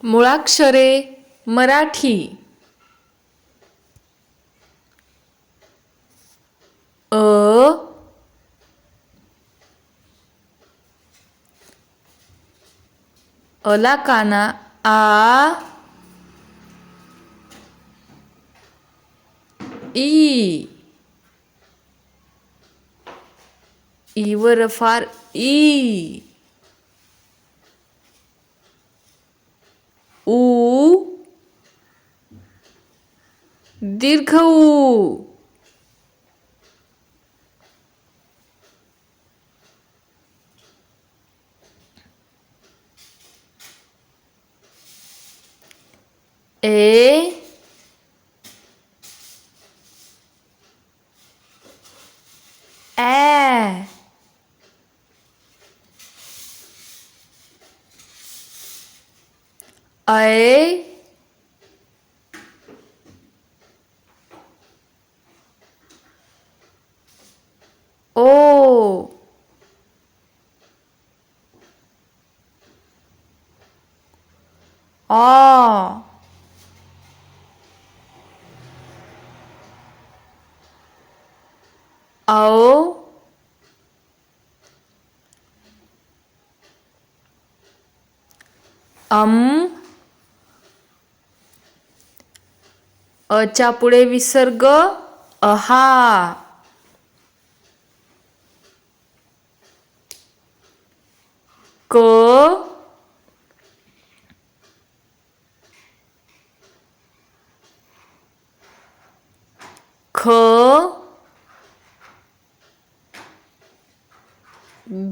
मुळाक्षरे मराठी. अ अला काना आ, ई, ईवर फार ई, ऊ, दीर्घ ऊ, ए, ऐ, ऐ, ओ, आ, औ, अम, अच्या पुढे विसर्ग अहा, क, ख,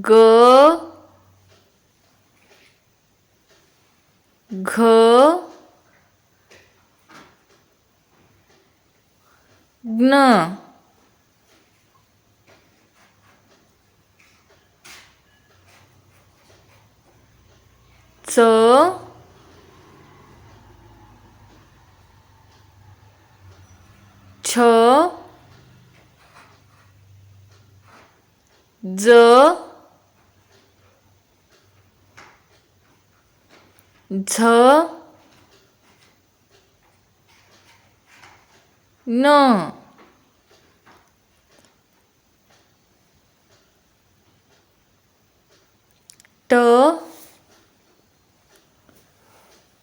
ग, घ, ज्ञ, च, छ, ज, झ, न, ट,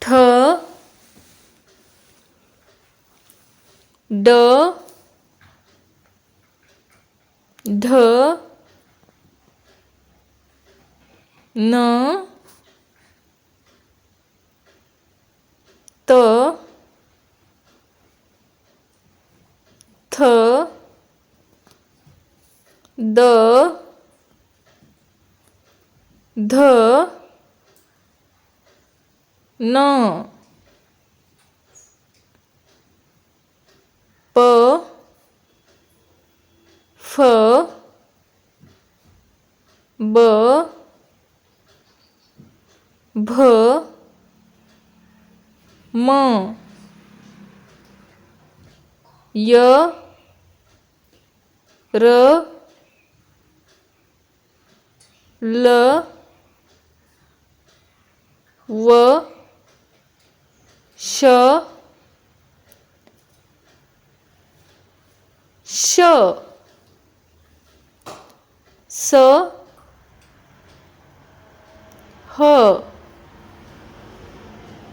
ठ, ड, ढ, न, त, थ, द, ध, न, प, फ, ब, भ, म, य, र, ल, व, श, श, स, ह,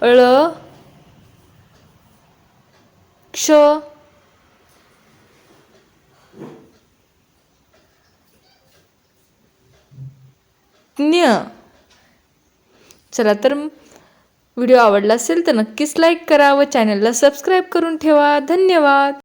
ळ, क्ष, ज्ञ. चला तर व्हिडिओ आवडला असेल तर नक्कीच लाईक करा व चॅनलला सबस्क्राईब करून ठेवा. धन्यवाद.